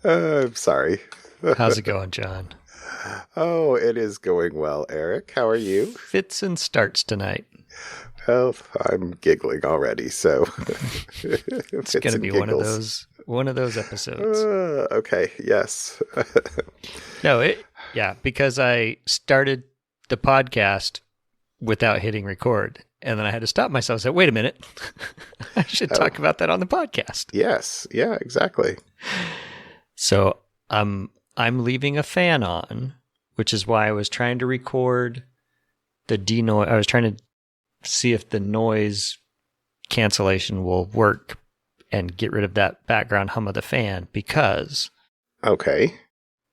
I'm sorry. How's it going, John? Oh, it is going well, Eric. How are you? Fits and starts tonight. Well, I'm giggling already, so It's going to be one of those episodes. Okay, yes. Because I started the podcast without hitting record, and then I had to stop myself and say, wait a minute, I should talk about that on the podcast. Yes, yeah, exactly. So I'm leaving a fan on, which is why I was trying to record the denoise. I was trying to see if the noise cancellation will work and get rid of that background hum of the fan, because okay,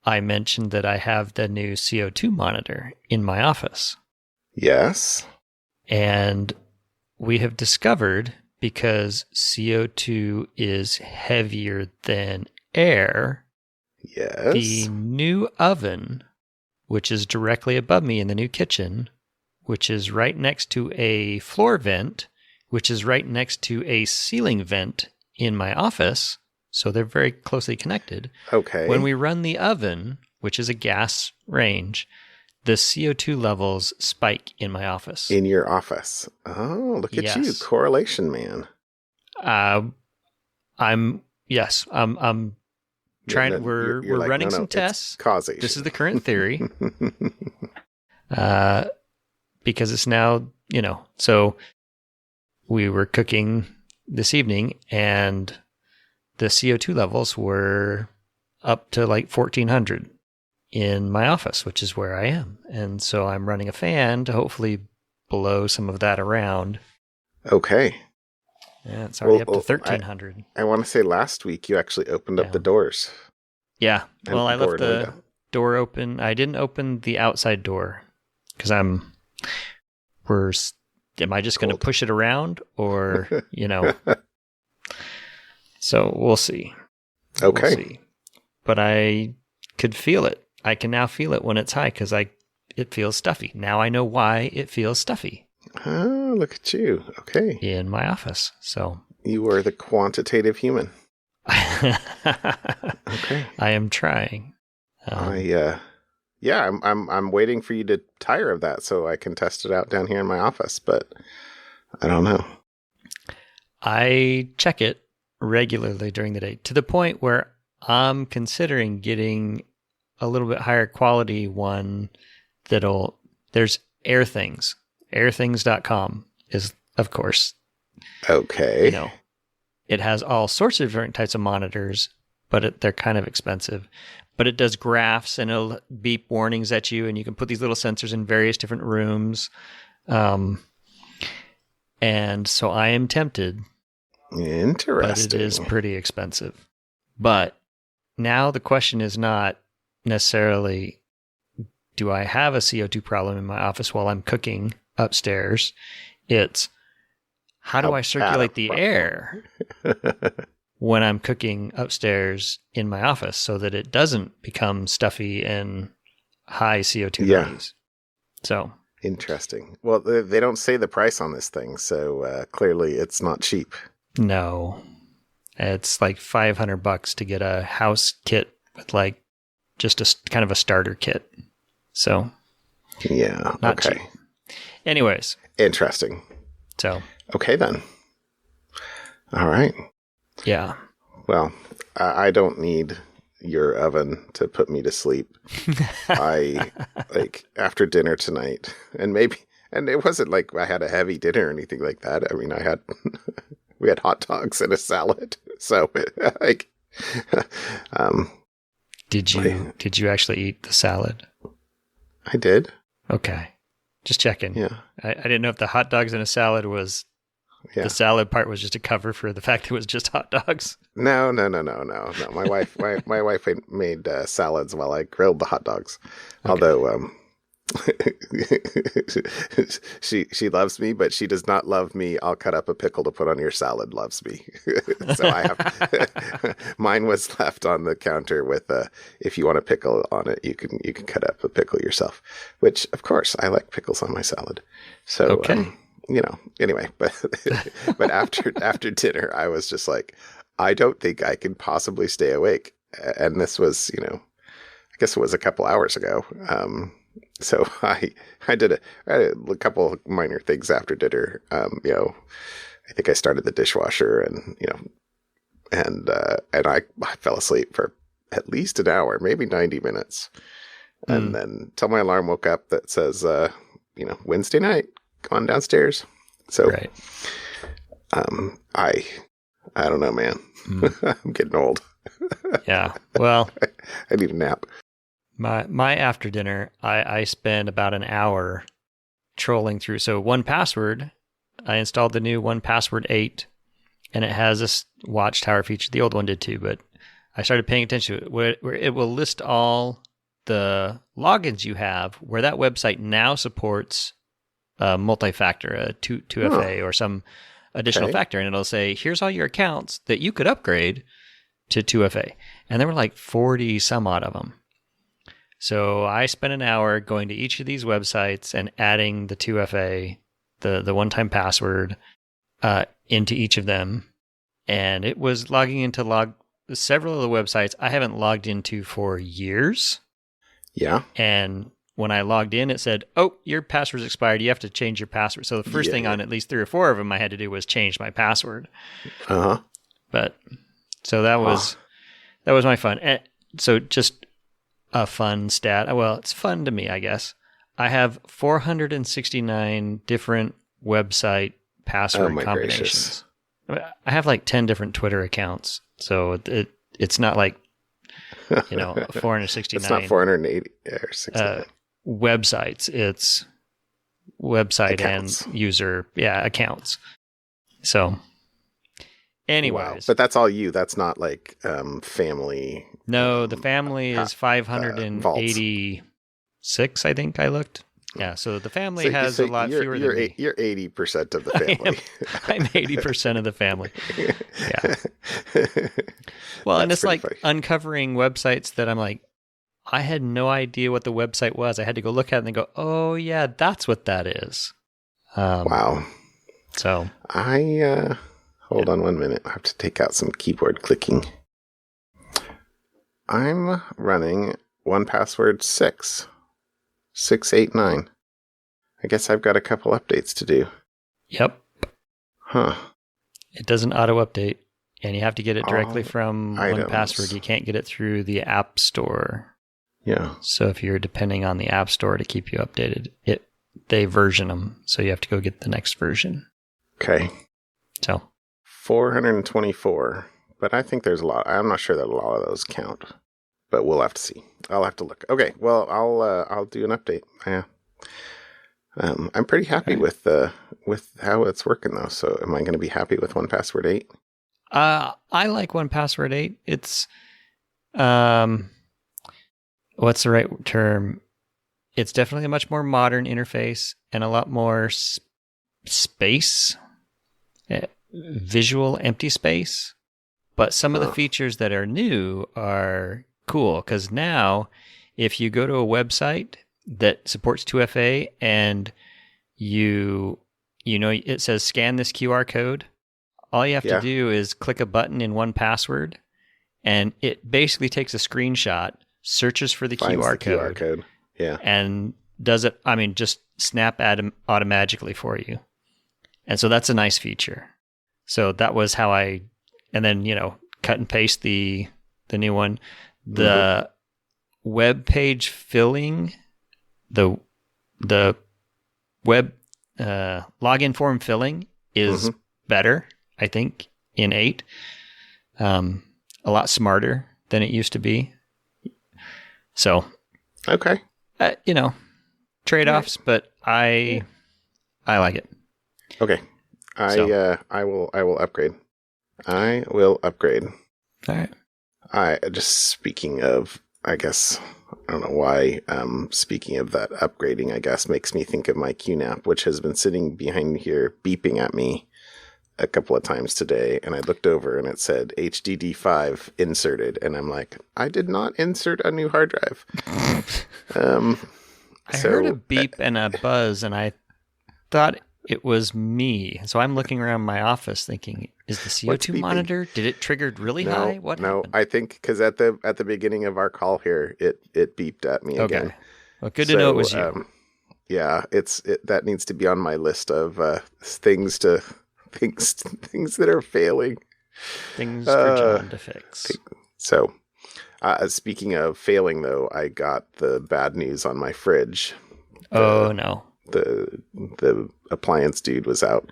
I mentioned that I have the new CO2 monitor in my office. Yes. And we have discovered, because CO2 is heavier than air, yes, the new oven, which is directly above me in the new kitchen, which is right next to a floor vent, which is right next to a ceiling vent in my office, so they're very closely connected. Okay. When we run the oven, which is a gas range, the CO2 levels spike in my office. In your office. Oh, look at you, correlation man. I'm trying. We're like, running some tests. Causation. This is the current theory. Because it's now, so we were cooking this evening and the CO2 levels were up to like 1400 in my office, which is where I am. And so I'm running a fan to hopefully blow some of that around. Okay. Yeah, it's already up to 1300. I want to say last week you actually opened up the doors. Yeah. Well, I left the door open. I didn't open the outside door because am I just going to push it around or, so we'll see. Okay. We'll see. But I could feel it. I can now feel it when it's high because it feels stuffy. Now I know why it feels stuffy. Oh, look at you. Okay. In my office. So you are the quantitative human. Okay. I am trying. I'm waiting for you to tire of that so I can test it out down here in my office, but I don't know. I check it regularly during the day to the point where I'm considering getting a little bit higher quality one there's AirThings. AirThings.com is, of course. Okay. It has all sorts of different types of monitors, but they're kind of expensive. But it does graphs and it'll beep warnings at you, and you can put these little sensors in various different rooms. And so I am tempted. Interesting. But it is pretty expensive. But now the question is not necessarily, do I have a CO2 problem in my office while I'm cooking upstairs? It's, how do I circulate the air when I'm cooking upstairs in my office so that it doesn't become stuffy and high CO2 values? So interesting. Well, they don't say the price on this thing, so clearly it's not cheap. No, it's like $500 to get a house kit with like just a kind of a starter kit. So yeah, not cheap. Anyways, interesting. So okay then. All right. Yeah. Well, I don't need your oven to put me to sleep. I after dinner tonight, and it wasn't like I had a heavy dinner or anything like that. I mean, we had hot dogs and a salad. So did you actually eat the salad? I did. Okay. Just checking. Yeah. I didn't know if the hot dogs and a salad was the salad part was just a cover for the fact that it was just hot dogs. No. My wife made salads while I grilled the hot dogs. Okay. Although she loves me, but she does not love me. I'll cut up a pickle to put on your salad. Loves me. So I have mine was left on the counter with if you want a pickle on it, you can cut up a pickle yourself. Which of course I like pickles on my salad. So okay. Anyway, but after dinner, I was just like, I don't think I can possibly stay awake. and this was, I guess it was a couple hours ago. So I did a couple of minor things after dinner. I think I started the dishwasher and I fell asleep for at least an hour, maybe 90 minutes. And then till my alarm woke up that says, Wednesday night, go on downstairs. So, right. I don't know, man. I'm getting old. Yeah. Well, I need a nap. My after dinner, I spent about an hour trolling through. So 1Password, I installed the new 1Password 8, and it has this watchtower feature. The old one did too, but I started paying attention to it, where it will list all the logins you have, where that website now supports multi-factor, a 2FA or some additional factor, and it'll say, here's all your accounts that you could upgrade to 2FA. And there were like 40 some odd of them. So I spent an hour going to each of these websites and adding the 2FA, the one-time password, into each of them. And it was logging into several of the websites I haven't logged into for years. Yeah. And when I logged in, it said, oh, your password's expired. You have to change your password. So the first thing on at least 3 or 4 of them I had to do was change my password. Uh-huh. But so that was my fun. And so just a fun stat. Well, it's fun to me, I guess. I have 469 different website password combinations. Gracious. I have like 10 different Twitter accounts. So it's not like, 469. It's not 480 or 69. Websites. It's website accounts. And user, accounts. So, anyways. Wow. But that's all you. That's not like family. No, the family is 586, I think I looked. Yeah, so the family has a lot fewer than me. You're 80% of the family. I'm 80% of the family. Yeah. Well, and it's like funny. Uncovering websites that I'm like, I had no idea what the website was. I had to go look at it and then go, oh, yeah, that's what that is. Wow. So. Hold on 1 minute. I have to take out some keyboard clicking. I'm running 1Password 689. I guess I've got a couple updates to do. Yep. Huh. It doesn't auto-update, and you have to get it directly from 1Password. You can't get it through the App Store. Yeah. So if you're depending on the App Store to keep you updated, they version them, so you have to go get the next version. Okay. So 424, but I think there's a lot. I'm not sure that a lot of those count, but we'll have to see. I'll have to look. Okay, well, I'll do an update. Yeah. I'm pretty happy with how it's working though. So am I going to be happy with 1Password 8? I like 1Password 8. It's what's the right term? It's definitely a much more modern interface and a lot more space, visual empty space. But some of the features that are new are cool, because now if you go to a website that supports 2FA and it says scan this QR code, all you have to do is click a button in 1Password, and it basically takes a screenshot, searches for the QR code. Yeah. And does it, just snap automatically for you. And so that's a nice feature. So that was how and then, cut and paste the new one. The web page filling, the web login form filling is better, I think, in 8. A lot smarter than it used to be. So, okay. Trade-offs, but I like it. Okay. I will upgrade. I will upgrade. All right. Just speaking of, I guess, I don't know why, speaking of that upgrading, I guess, makes me think of my QNAP, which has been sitting behind here beeping at me a couple of times today. And I looked over and it said HDD5 inserted. And I'm like, I did not insert a new hard drive. I heard a beep and a buzz, and I thought It was me. So I'm looking around my office thinking, is the CO2 monitor, did it trigger really high? What happened? I think because at the beginning of our call here, it beeped at me again. Well, good to know it was you. Yeah, that needs to be on my list of things that are failing. Things for John to fix. So, speaking of failing, though, I got the bad news on my fridge. No. The appliance dude was out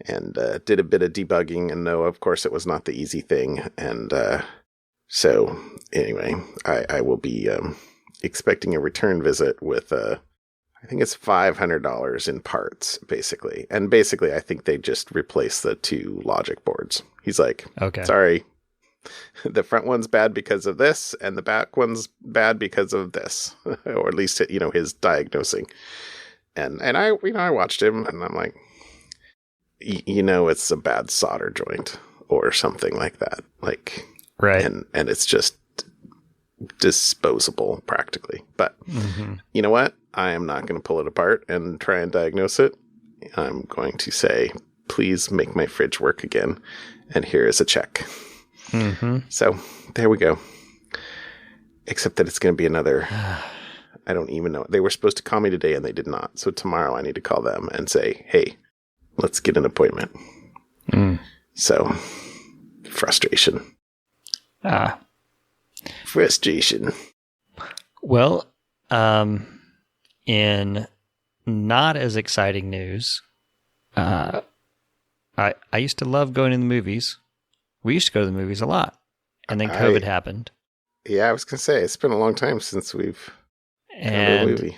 and did a bit of debugging, and no, of course, it was not the easy thing. And so, anyway, I will be expecting a return visit with I think it's $500 in parts, basically. And basically, I think they just replaced the 2 logic boards. He's like, okay, sorry, the front one's bad because of this, and the back one's bad because of this, or at least, his diagnosing. And I watched him, and I'm like, it's a bad solder joint or something like that. Like, right. And it's just disposable practically. But you know what? I am not going to pull it apart and try and diagnose it. I'm going to say, please make my fridge work again. And here is a check. So there we go. Except that it's going to be another, I don't even know. They were supposed to call me today and they did not. So tomorrow I need to call them and say, hey, let's get an appointment. So frustration. Frustration. Well, in not as exciting news, I used to love going to the movies. We used to go to the movies a lot. And then COVID happened. Yeah, I was going to say, it's been a long time since we've gone to a movie.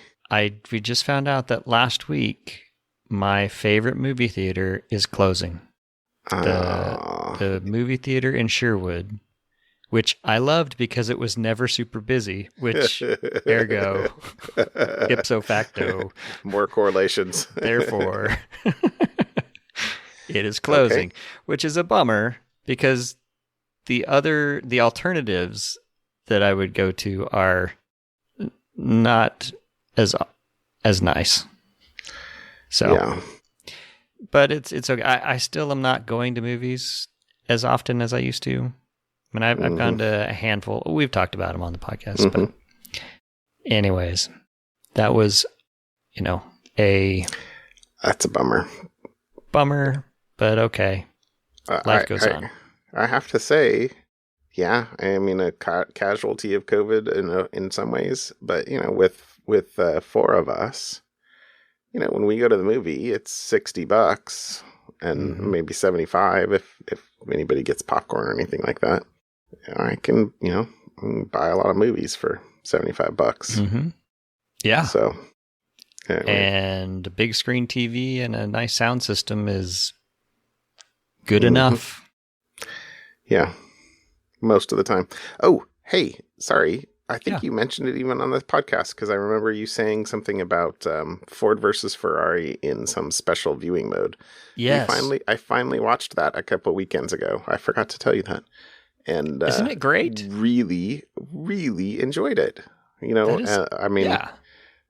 We just found out that last week, my favorite movie theater is closing. The movie theater in Sherwood, which I loved because it was never super busy, which, ergo, ipso facto. More correlations. Therefore, it is closing, which is a bummer because the alternatives that I would go to are not as nice. So, yeah. But it's okay. I still am not going to movies as often as I used to. I mean, I've gone to a handful. We've talked about them on the podcast, but anyways, that was, that's a bummer. Bummer, but okay. Life goes on. I have to say, yeah, I mean, a casualty of COVID in some ways, but with 4 of us, when we go to the movie, it's $60 and maybe 75 if anybody gets popcorn or anything like that. I can, buy a lot of movies for $75. Yeah. So, anyway. And a big screen TV and a nice sound system is good enough. Yeah. Most of the time. Oh, hey, sorry. I think you mentioned it even on the podcast because I remember you saying something about Ford versus Ferrari in some special viewing mode. Yes. I finally watched that a couple of weekends ago. I forgot to tell you that. And isn't it great? Really, really enjoyed it.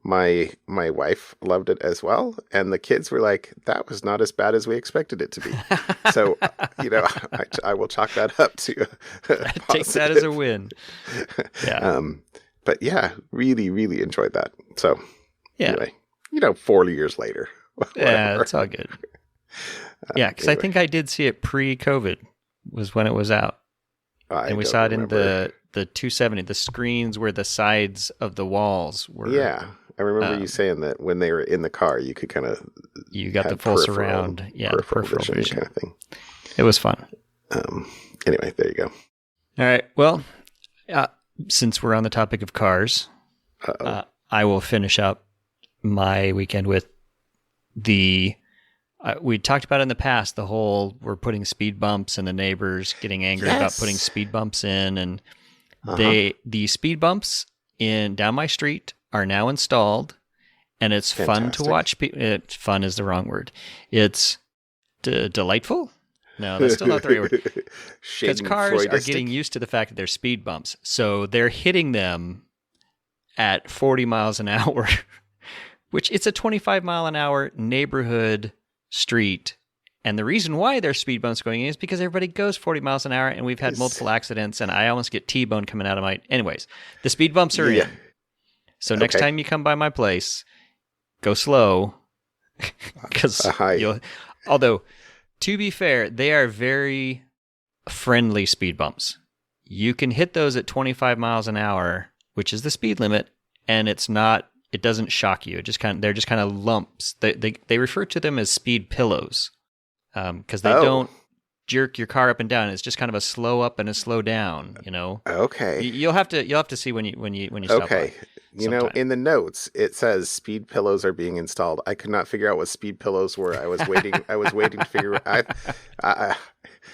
My wife loved it as well, and the kids were like, "That was not as bad as we expected it to be." So, I will chalk that up to take that as a win. Yeah. But yeah, really, really enjoyed that. So, anyway, 4 years later. Yeah, it's all good. Yeah, because anyway. I think I did see it pre-COVID was when it was out. And we saw it in the 270, the screens where the sides of the walls were. Yeah, I remember you saying that when they were in the car, you could kind of... You got the full surround. Yeah, peripheral vision kind of thing. It was fun. Anyway, there you go. All right, well, since we're on the topic of cars, I will finish up my weekend with the... we talked about it in the past, the whole we're putting speed bumps and the neighbors getting angry about putting speed bumps in. And the speed bumps down my street are now installed, and it's fun to watch. Fun is the wrong word. It's delightful. No, that's still not the right word. Because cars are getting used to the fact that they're speed bumps. So they're hitting them at 40 miles an hour, which it's a 25 mile an hour neighborhood street. And the reason why there's speed bumps going in is because everybody goes 40 miles an hour, and we've had multiple accidents, and I almost get T-bone coming out of my... Anyways, the speed bumps are in. So next time you come by my place, go slow, because you'll... Although, to be fair, they are very friendly speed bumps. You can hit those at 25 miles an hour, which is the speed limit, and it's not... It doesn't shock you. They're just kind of lumps. They refer to them as speed pillows. Because they don't jerk your car up and down. It's just kind of a slow up and a slow down, you know. Okay. You'll have to see when you stop. Okay. You know, in the notes it says speed pillows are being installed. I could not figure out what speed pillows were. I was waiting to figure out.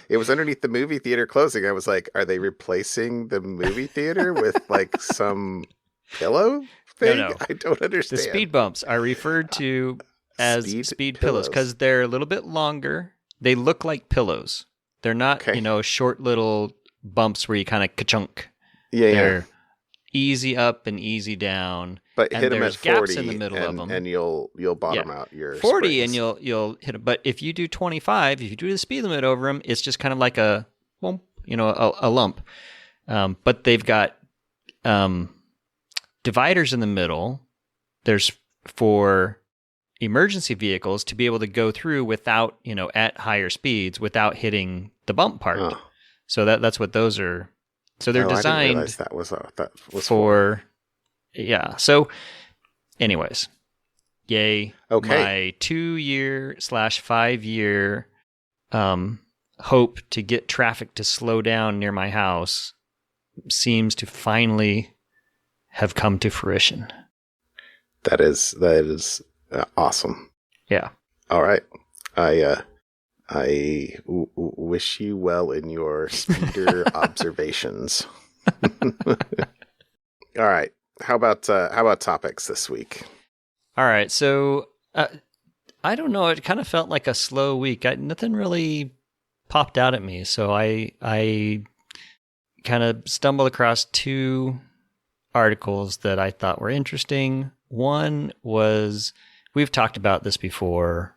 It was underneath the movie theater closing. I was like, are they replacing the movie theater with like some pillow thing? No. I don't understand. The speed bumps are referred to as speed pillows because they're a little bit longer. They look like pillows. They're not, short little bumps where you kind of ka-chunk. They're easy up and easy down. But hit them at 40 gaps in the middle of them. And you'll bottom out your 40 springs. And you'll hit them. But if you do 25, if you do the speed limit over them, it's just kind of like a lump. But they've got dividers in the middle. There's for emergency vehicles to be able to go through without, at higher speeds without hitting the bump part. Oh. So that's what those are. So they're designed I didn't realize that was for. Yeah. So anyways, yay. Okay. My 2-year/5 year hope to get traffic to slow down near my house seems to finally have come to fruition. That is awesome. Yeah. All right. I wish you well in your speeder observations. All right. How about topics this week? All right. So I don't know. It kind of felt like a slow week. Nothing really popped out at me. So I kind of stumbled across 2 articles that I thought were interesting. One was, we've talked about this before,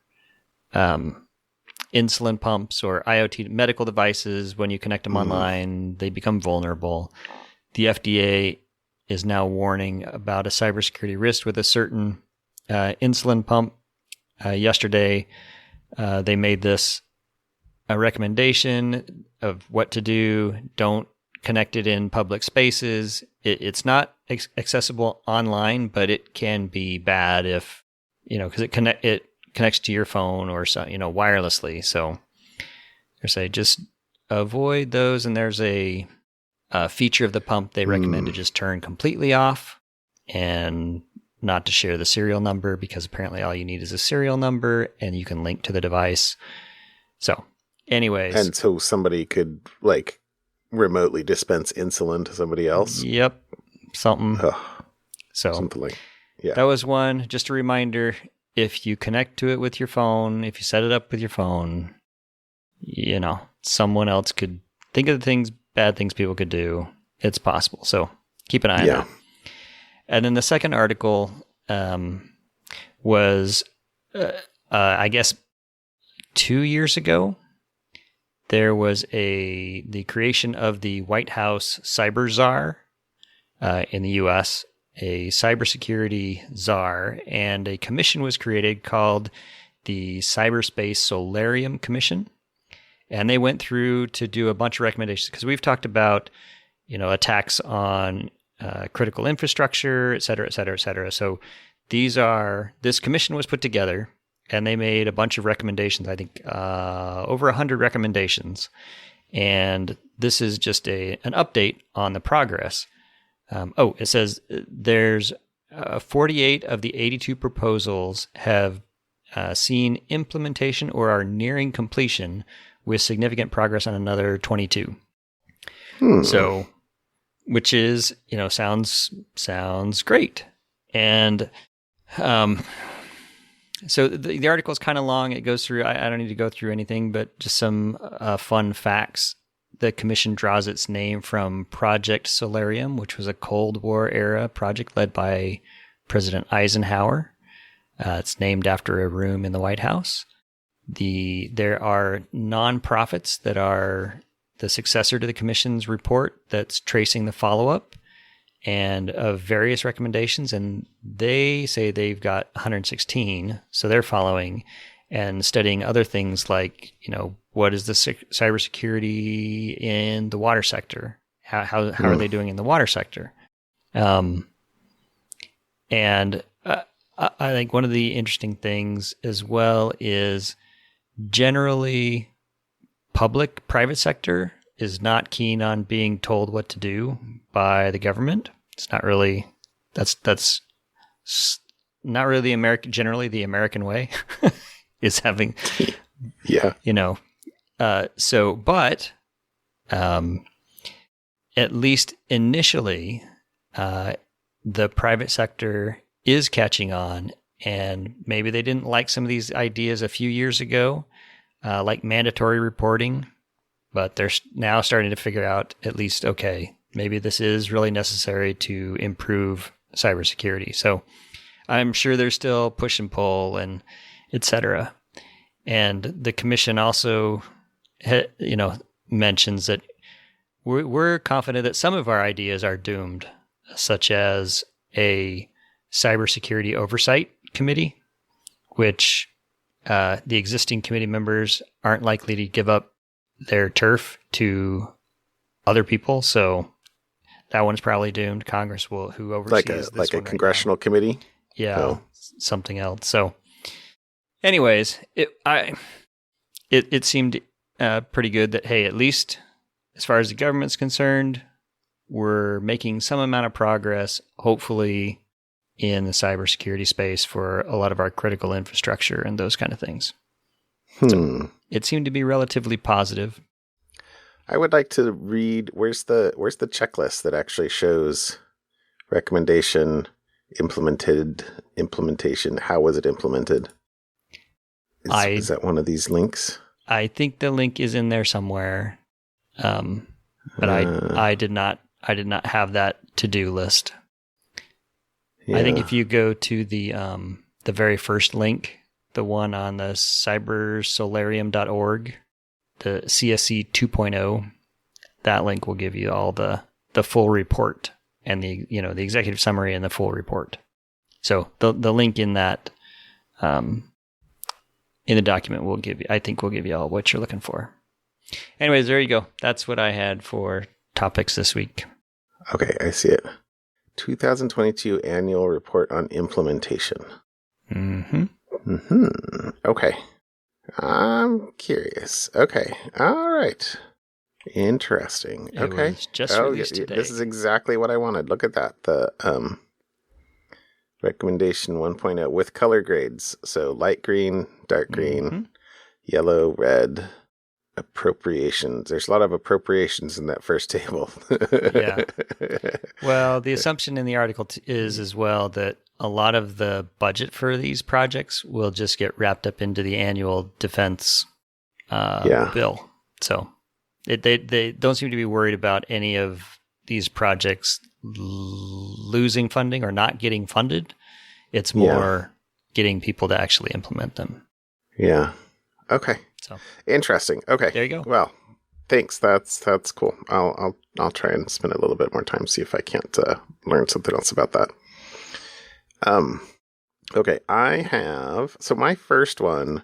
insulin pumps or IoT medical devices, when you connect them online, they become vulnerable. The FDA is now warning about a cybersecurity risk with a certain insulin pump. Yesterday, they made this a recommendation of what to do. Don't connect it in public spaces. It's not accessible online, but it can be bad if, because it connects to your phone or so, wirelessly. So they say just avoid those. And there's a feature of the pump they recommend to just turn completely off and not to share the serial number, because apparently all you need is a serial number and you can link to the device. So anyways. And so somebody could remotely dispense insulin to somebody else. Yep. Something. Something like, yeah. That was one. Just a reminder, if you connect to it with your phone, if you set it up with your phone, someone else could think of the bad things people could do. It's possible. So keep an eye on that. And then the second article was, I guess, 2 years ago, there was the creation of the White House Cyber Czar in the U.S., a cybersecurity czar, and a commission was created called the Cyberspace Solarium Commission. And they went through to do a bunch of recommendations, because we've talked about, attacks on critical infrastructure, et cetera, et cetera, et cetera. So this commission was put together, and they made a bunch of recommendations, I think over 100 recommendations. And this is just an update on the progress. It says there's 48 of the 82 proposals have seen implementation or are nearing completion, with significant progress on another 22. So, which is, sounds great. And so the article is kind of long. It goes through, I don't need to go through anything, but just some fun facts. The commission draws its name from Project Solarium, which was a Cold War era project led by President Eisenhower. It's named after a room in the White House. There are nonprofits that are the successor to the commission's report that's tracing the follow-up and of various recommendations, and they say they've got 116, so they're following and studying other things like, what is the cybersecurity in the water sector? How are they doing in the water sector? And I think one of the interesting things as well is generally private sector is not keen on being told what to do by the government. It's not really, that's not really generally the American way is having, but at least initially, the private sector is catching on, and maybe they didn't like some of these ideas a few years ago, like mandatory reporting, but they're now starting to figure out at least, okay, maybe this is really necessary to improve cybersecurity. So I'm sure there's still push and pull and et cetera. And the commission also, mentions that we're confident that some of our ideas are doomed, such as a cybersecurity oversight committee, which the existing committee members aren't likely to give up their turf to other people. So that one's probably doomed. Congress who oversees this like a one congressional committee. Yeah, something else. So, anyways, it seemed pretty good that, hey, at least as far as the government's concerned, we're making some amount of progress, hopefully, in the cybersecurity space for a lot of our critical infrastructure and those kind of things. So it seemed to be relatively positive. I would like to read, where's the checklist that actually shows recommendation, implementation, how was it implemented? Is that one of these links? I think the link is in there somewhere. But I did not have that to-do list. Yeah. I think if you go to the very first link, the one on the cybersolarium.org, the CSC 2.0, that link will give you all the full report and the executive summary and the full report. So the link in that in the document will give you all what you're looking for. Anyways, there you go. That's what I had for topics this week. Okay, I see it. 2022 Annual Report on Implementation. Okay. I'm curious. Okay. All right. Interesting. Okay. It was just released today. This is exactly what I wanted. Look at that. The recommendation 1.0 with color grades. So light green, dark green, yellow, red. Appropriations. There's a lot of appropriations in that first table. Yeah. Well, the assumption in the article is as well that a lot of the budget for these projects will just get wrapped up into the annual defense bill. So they don't seem to be worried about any of these projects losing funding or not getting funded. It's more getting people to actually implement them. Yeah. Okay. So interesting. Okay. There you go. Well, thanks. That's cool. I'll try and spend a little bit more time, see if I can't learn something else about that. Okay. So my first one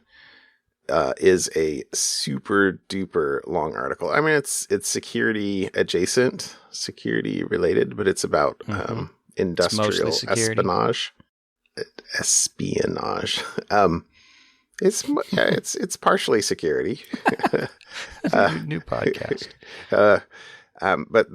is a super duper long article. I mean, it's security adjacent, security related, but it's about industrial espionage. Espionage. It's partially security. New podcast. But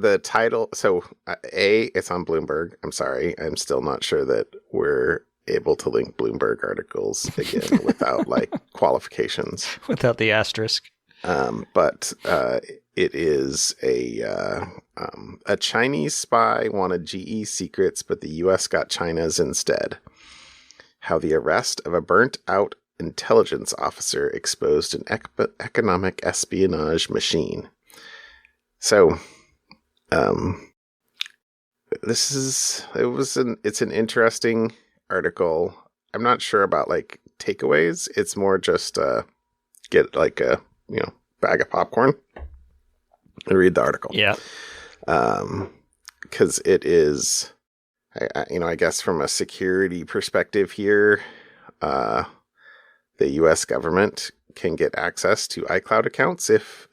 the title, so it's on Bloomberg. I'm sorry. I'm still not sure that we're able to link Bloomberg articles again without qualifications. Without the asterisk. But it is a Chinese spy wanted GE secrets, but the U.S. got China's instead. How the arrest of a burnt out intelligence officer exposed an economic espionage machine. So, it's an interesting article. I'm not sure about takeaways. It's more just get like a bag of popcorn and read the article. Yeah. Because it is, I guess from a security perspective here, the U.S. government can get access to iCloud accounts if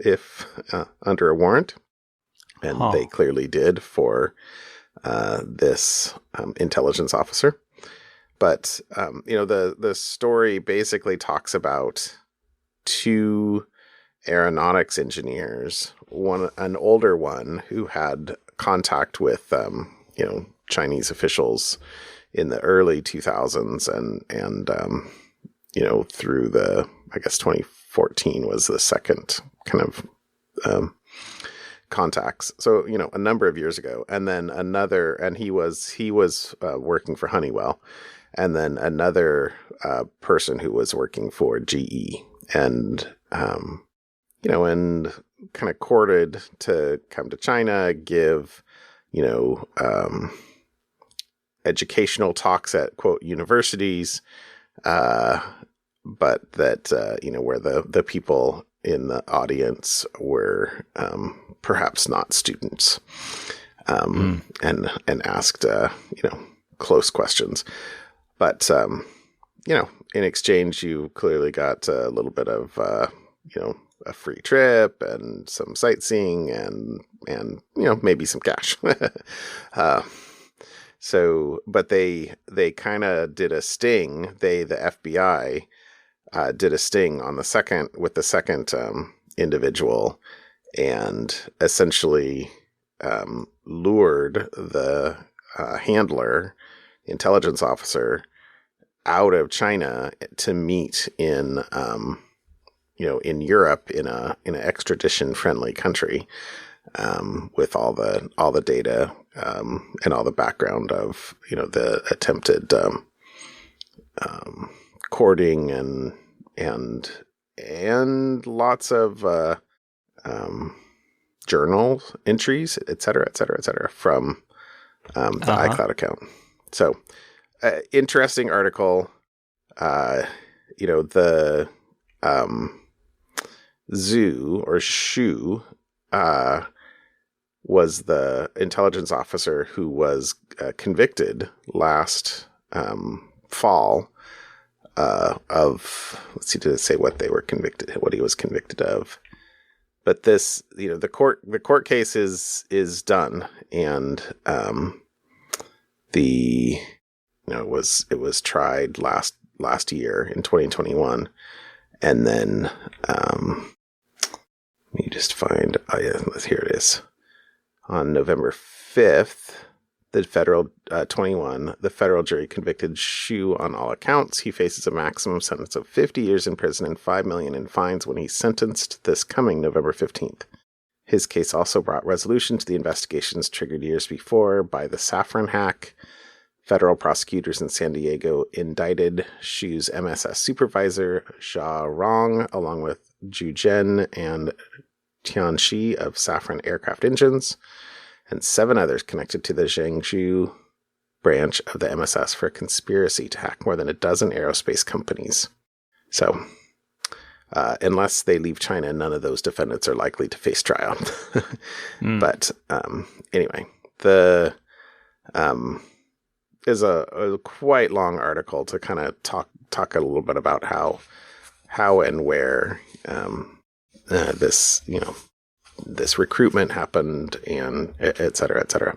under a warrant, and they clearly did for this intelligence officer. But the story basically talks about two aeronautics engineers, an older one who had contact with Chinese officials in the early 2000s, and through the, I guess 2014 was the second kind of contacts. So a number of years ago, and then another, and he was working for Honeywell, and then another person who was working for GE, and and kind of courted to come to China, give educational talks at quote universities, but that where the people in the audience were perhaps not students, and asked close questions. But in exchange, you clearly got a little bit of a free trip and some sightseeing and maybe some cash. But they kind of did a sting. The FBI did a sting on the second individual, and essentially lured the handler, intelligence officer, out of China to meet in in Europe in an extradition friendly country, with all the data and all the background of the attempted courting and lots of journal entries, et cetera, from the iCloud account. So, interesting article. The Zhu or Shu was the intelligence officer who was convicted last fall of, let's see, did it say what he was convicted of? But this, the court case is done, and it was tried last year in 2021, and then let me just find. Oh yeah, here it is. On November 5th, the federal jury convicted Shu on all accounts. He faces a maximum sentence of 50 years in prison and $5 million in fines when he's sentenced this coming November 15th. His case also brought resolution to the investigations triggered years before by the Saffron hack. Federal prosecutors in San Diego indicted Shu's MSS supervisor, Xia Rong, along with Zhu Zhen and Tian Shi of Saffron Aircraft Engines, and 7 others connected to the Zhengzhou branch of the MSS for a conspiracy to hack more than a dozen aerospace companies. So, unless they leave China, none of those defendants are likely to face trial. But anyway, the is a quite long article to kind of talk a little bit about how and where this this recruitment happened, and et cetera, et cetera.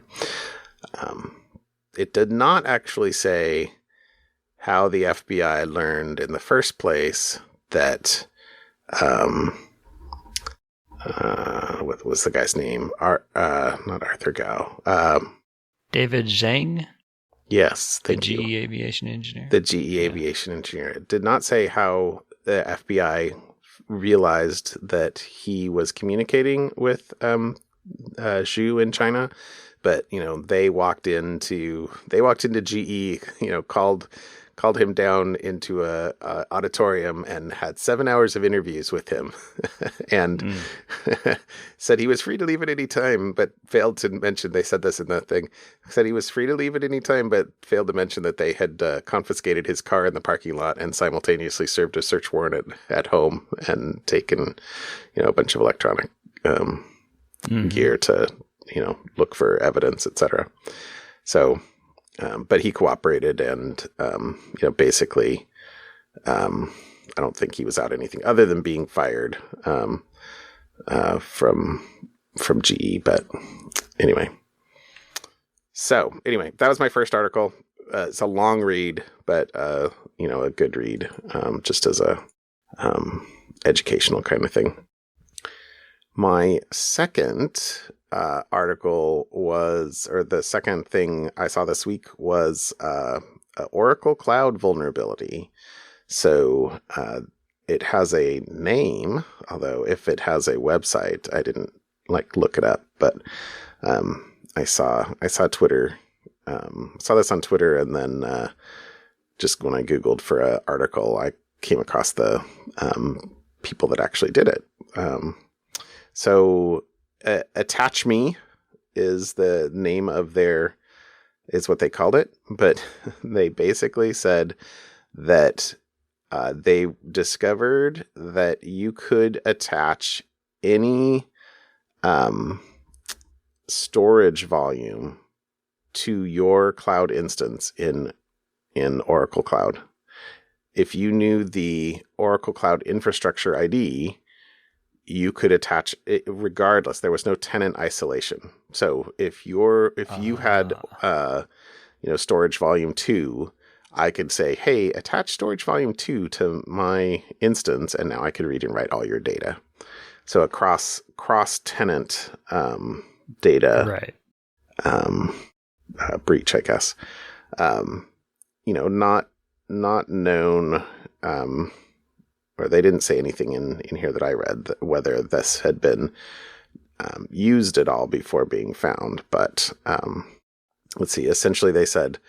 It did not actually say how the FBI learned in the first place that what was the guy's name? Not Arthur Gao. David Zhang? Yes. The GE aviation engineer. The GE aviation engineer. It did not say how the FBI realized that he was communicating with Zhu in China, but they walked into GE, called called him down into a auditorium and had 7 hours of interviews with him, and said he was free to leave at any time, but failed to mention. They said this in the thing. Said he was free to leave at any time, but failed to mention that they had confiscated his car in the parking lot and simultaneously served a search warrant at home and taken, a bunch of electronic gear to, look for evidence, etc. So, but he cooperated and, basically, I don't think he was out anything other than being fired from GE. But anyway. So anyway, that was my first article. It's a long read, but, a good read, just as a educational kind of thing. My second article was, or the second thing I saw this week was a Oracle Cloud vulnerability. So it has a name, although if it has a website, I didn't look it up. But I saw Twitter, saw this on Twitter, and then just when I Googled for an article, I came across the people that actually did it. So AttachMe is the name of is what they called it, but they basically said that they discovered that you could attach any storage volume to your cloud instance in Oracle Cloud. If you knew the Oracle Cloud Infrastructure ID, you could attach it regardless. There was no tenant isolation. So if you had storage volume 2, I could say, hey, attach storage volume 2 to my instance, and now I could read and write all your data. So a cross tenant data breach, I guess. Not known. Or they didn't say anything in here that I read whether this had been used at all before being found. But let's see. Essentially, they said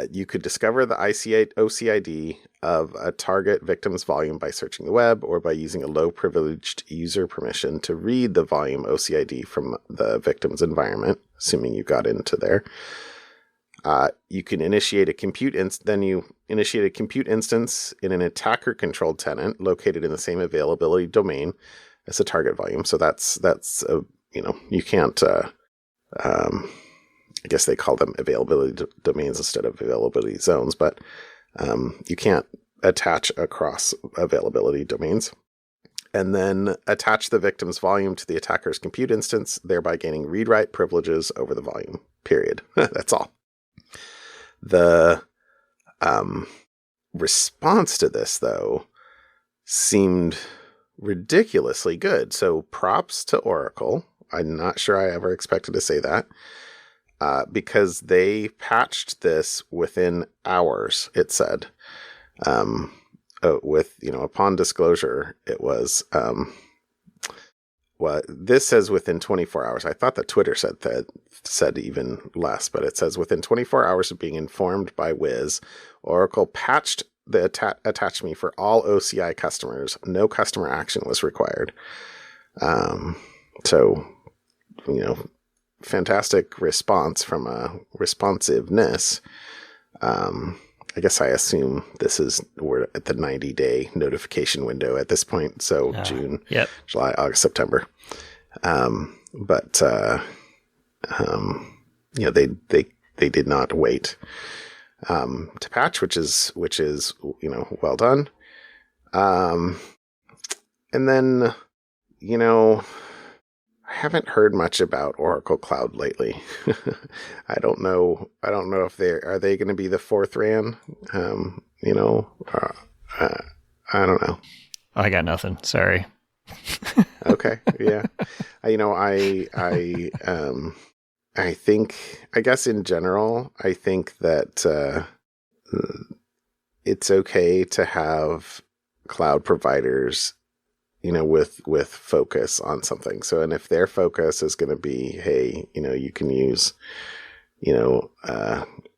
you could discover the OCID of a target victim's volume by searching the web or by using a low-privileged user permission to read the volume OCID from the victim's environment, assuming you got into there. You can initiate a compute instance in an attacker-controlled tenant located in the same availability domain as the target volume. So that's you can't. I guess they call them availability domains instead of availability zones, but you can't attach across availability domains. And then attach the victim's volume to the attacker's compute instance, thereby gaining read-write privileges over the volume. Period. That's all. The response to this, though, seemed ridiculously good. So props to Oracle. I'm not sure I ever expected to say that. Because they patched this within hours, it said. Upon disclosure, it was... Well, this says within 24 hours. I thought that Twitter said even less, but it says within 24 hours of being informed by Wiz, Oracle patched the AttachMe for all OCI customers. No customer action was required. So, fantastic response from a responsiveness. I guess I assume we're at the 90-day notification window at this point. So June, July, August, September. They did not wait to patch, which is well done. And then I haven't heard much about Oracle Cloud lately. I don't know if are they going to be the fourth RAN? I don't know. I got nothing. Sorry. Okay. Yeah. I think, I guess in general, I think that it's okay to have cloud providers with focus on something. So, and if their focus is going to be, hey, you can use,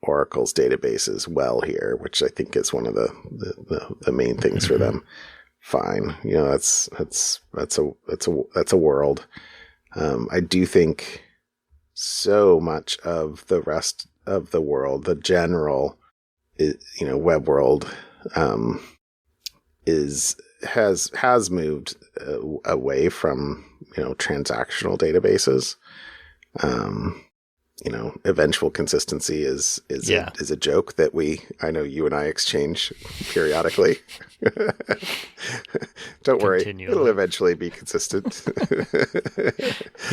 Oracle's databases well here, which I think is one of the main things for them. Fine. That's a world. I do think so much of the rest of the world, the general, web world, has moved away from, transactional databases. Eventual consistency is a joke that I know you and I exchange periodically. Don't worry, it'll eventually be consistent.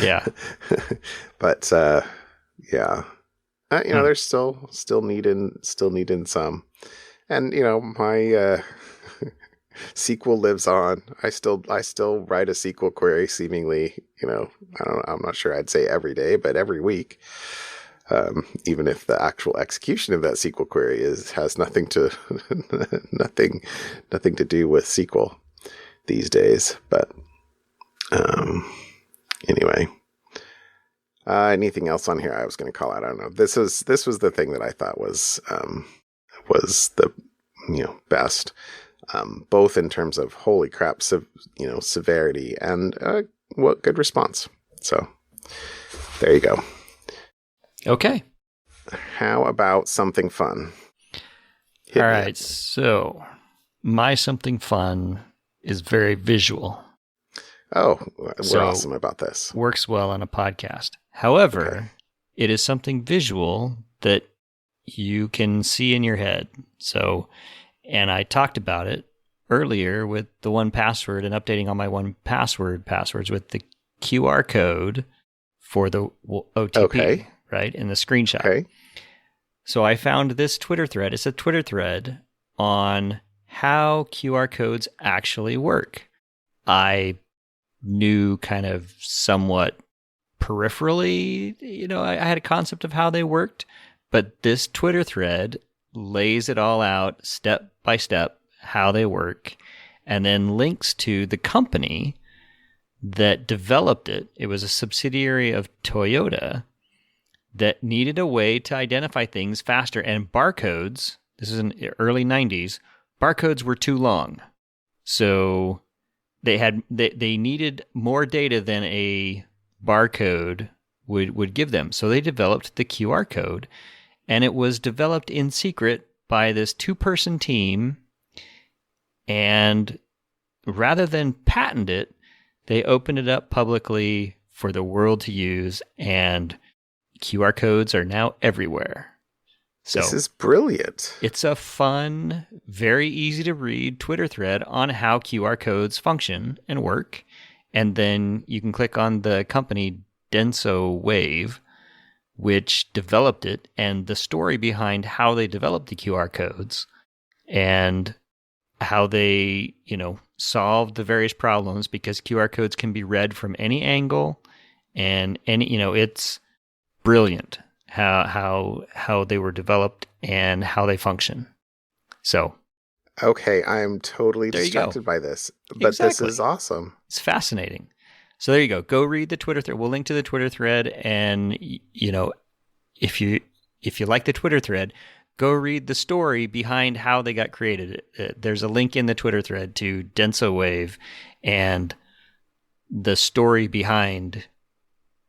Yeah. But there's still needing some, and my SQL lives on. I still write a SQL query seemingly, I'm not sure I'd say every day, but every week. Even if the actual execution of that SQL query has nothing to do with SQL these days. But anyway, anything else on here I was going to call out? I don't know. This was the thing that I thought was the best, both in terms of holy crap, severity and what good response. So there you go. Okay. How about something fun? All right. So my something fun is very visual. Oh, we're awesome about this. Works well on a podcast. However, It is something visual that you can see in your head. So, and I talked about it earlier with the 1Password and updating all my 1Password passwords with the QR code for the OTP, right, in the screenshot. Okay. So I found this Twitter thread. It's a Twitter thread on how QR codes actually work. I knew kind of somewhat peripherally, I had a concept of how they worked, but this Twitter thread lays it all out step by step, how they work, and then links to the company that developed it. It was a subsidiary of Toyota that needed a way to identify things faster. And barcodes, this is in the early 90s, barcodes were too long. So they needed more data than a barcode would give them. So they developed the QR code, and it was developed in secret by this 2-person team. And rather than patent it, they opened it up publicly for the world to use, and QR codes are now everywhere. So this is brilliant. It's a fun, very easy to read Twitter thread on how QR codes function and work. And then you can click on the company DensoWave, which developed it, and the story behind how they developed the QR codes and how they, solved the various problems, because QR codes can be read from any angle, and it's brilliant how they were developed and how they function. So, okay, I'm totally distracted by this, but This is awesome. It's fascinating. So there you go. Go read the Twitter thread. We'll link to the Twitter thread, and if you like the Twitter thread, go read the story behind how they got created. There's a link in the Twitter thread to DensoWave and the story behind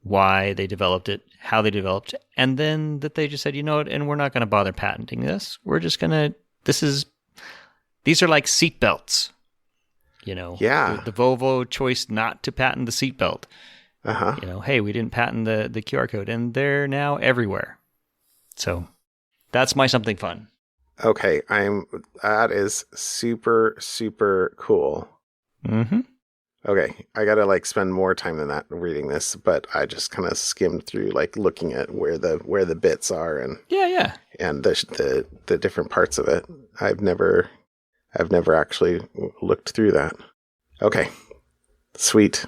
why they developed it, how they developed it, and then that they just said, and we're not going to bother patenting this. We're just going to, these are like seatbelts, Yeah. The Volvo choice not to patent the seatbelt. Uh-huh. Hey, we didn't patent the QR code, and they're now everywhere. So that's my something fun. Okay, that is super, super cool. Mm-hmm. Okay, I gotta spend more time than that reading this, but I just kind of skimmed through, looking at where the bits are and and the different parts of it. I've never actually looked through that. Okay, sweet.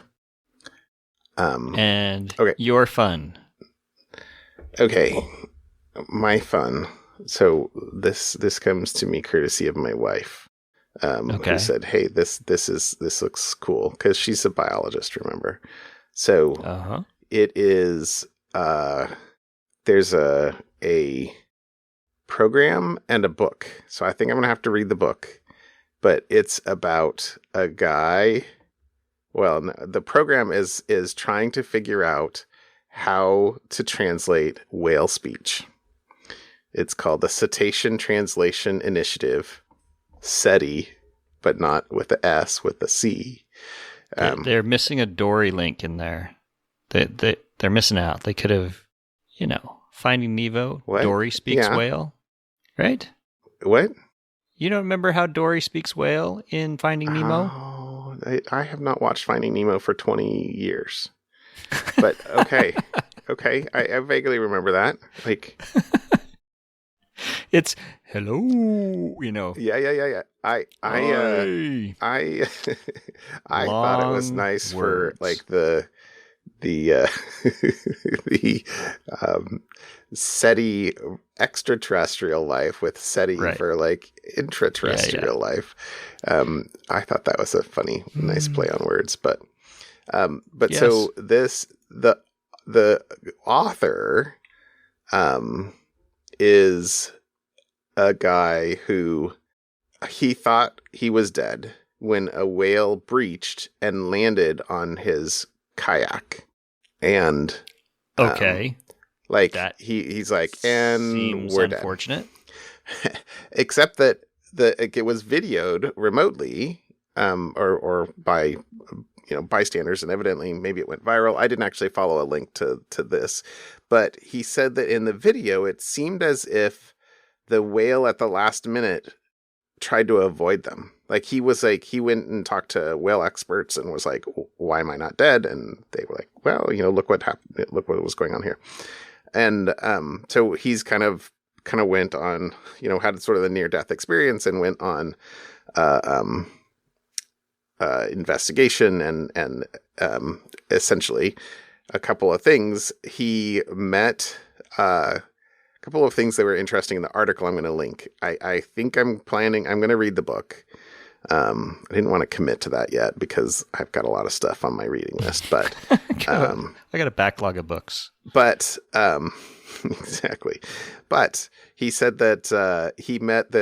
And okay. Your fun. Okay, my fun. So this comes to me courtesy of my wife. Who said, "Hey, this looks cool," because she's a biologist, remember? So it is there's a program and a book. So I think I'm going to have to read the book. But it's about a guy. Well, no, the program is trying to figure out how to translate whale speech. It's called the Cetacean Translation Initiative, SETI, but not with the S, with the C. They're missing a Dory link in there. They're missing out. They could have, Finding Nemo, What? Dory speaks Yeah. whale, right? What? You don't remember how Dory speaks whale in Finding Nemo? Oh, I have not watched Finding Nemo for 20 years. But okay. Okay. I vaguely remember that. Like, It's hello, yeah. I I thought it was Long nice words. for like the SETI extraterrestrial life with SETI Right. for like intraterrestrial life. I thought that was a funny, nice play on words, but Yes. so the author is a guy who he thought he was dead when a whale breached and landed on his kayak. And Okay. like That he's like, and seems we're dead. unfortunate. Except that it was videoed remotely, or by bystanders, and evidently maybe it went viral. I didn't actually follow a link to this, but he said that in the video it seemed as if the whale at the last minute tried to avoid them. Like he went and talked to whale experts and was like, why am I not dead? And they were like, well, look what happened. Look what was going on here. And so he's kind of went on, had sort of the near death experience and went on investigation and essentially a couple of things. He met a couple of things that were interesting in the article I'm going to link. I think I'm going to read the book. I didn't want to commit to that yet because I've got a lot of stuff on my reading list, but I got a backlog of books. But exactly. But he said that he met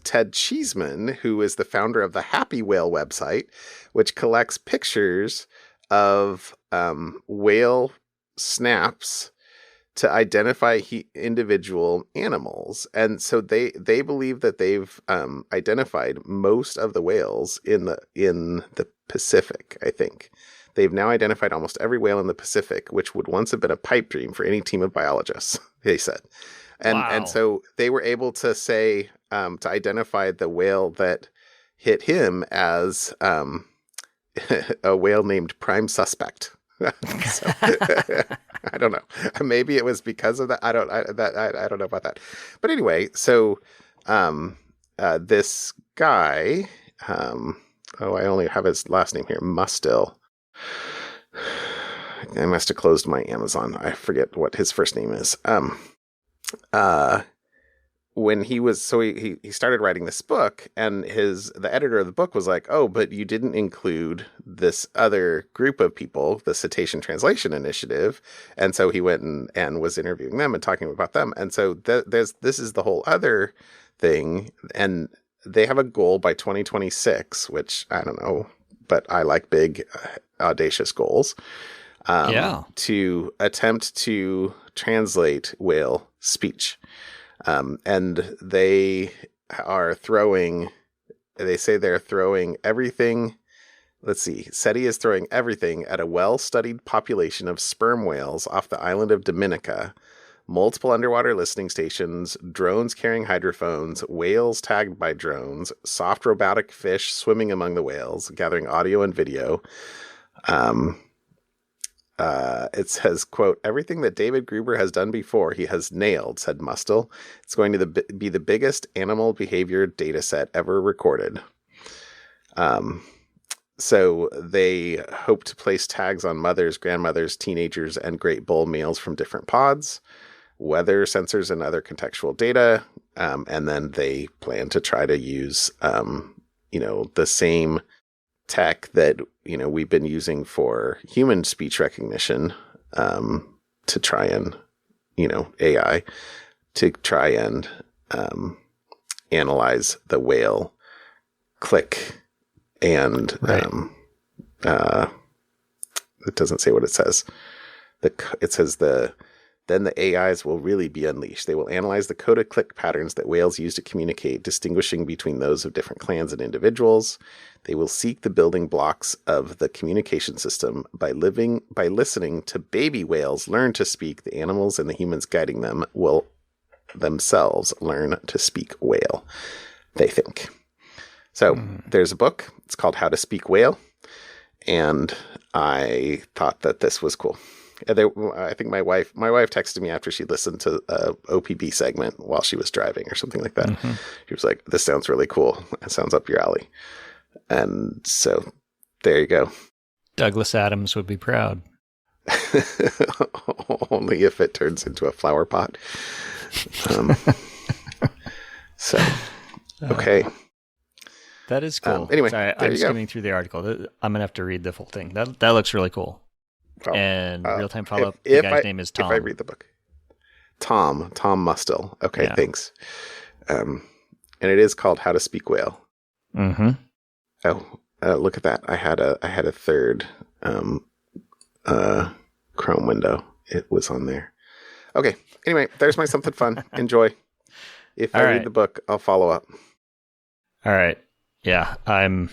Ted Cheeseman, who is the founder of the Happy Whale website, which collects pictures of whale snaps to identify individual animals. And so they believe that they've identified most of the whales in the Pacific, I think. They've now identified almost every whale in the Pacific, which would once have been a pipe dream for any team of biologists, they said. And Wow. and so they were able to say, to identify the whale that hit him as a whale named Prime Suspect. So, I don't know. Maybe it was because of that. I don't know about that. But anyway, so this guy, I only have his last name here, Mustill. I must have closed my Amazon. I forget what his first name is. When he was, so he started writing this book, and the editor of the book was like, oh, but you didn't include this other group of people, the Cetacean Translation Initiative. And so he went and was interviewing them and talking about them. And so this is the whole other thing. And they have a goal by 2026, which I don't know, but I like big, audacious goals. To attempt to translate whale speech. And they say they're throwing everything. Let's see. SETI is throwing everything at a well-studied population of sperm whales off the island of Dominica, multiple underwater listening stations, drones carrying hydrophones, whales tagged by drones, soft robotic fish swimming among the whales, gathering audio and video. It says, quote, everything that David Gruber has done before, he has nailed, said Mustill. It's going to be the biggest animal behavior data set ever recorded. So they hope to place tags on mothers, grandmothers, teenagers, and great bull males from different pods, weather sensors, and other contextual data. And then they plan to try to use, the same tech that we've been using for human speech recognition to try and, AI to try and analyze the whale click and right. It doesn't say what it says. It says then the AIs will really be unleashed. They will analyze the coded click patterns that whales use to communicate, distinguishing between those of different clans and individuals. They will seek the building blocks of the communication system by listening to baby whales learn to speak. The animals and the humans guiding them will themselves learn to speak whale, they think. So there's a book. It's called How to Speak Whale. And I thought that this was cool. I think my wife texted me after she listened to a OPB segment while she was driving or something like that. Mm-hmm. She was like, "This sounds really cool. It sounds up your alley." And so there you go. Douglas Adams would be proud. Only if it turns into a flower pot. So, okay. That is cool. Anyway, sorry, I'm skimming through the article. I'm going to have to read the full thing. That looks really cool. Oh, and real-time follow-up, the guy's name is Tom. If I read the book. Tom Mustill. Okay, yeah. Thanks. And it is called How to Speak Whale. Mm-hmm. Oh, look at that. I had a third Chrome window. It was on there. Okay. Anyway, there's my something fun. Enjoy. If I read the book, I'll follow up. All right. Yeah, I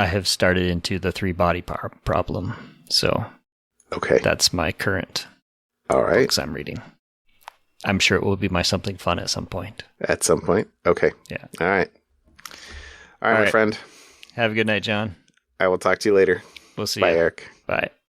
have started into the 3-body problem. So, okay, that's my current books I'm reading. I'm sure it will be my something fun at some point. At some point? Okay. Yeah. All right, my friend. Have a good night, John. I will talk to you later. We'll see you. Bye, you. Eric. Bye.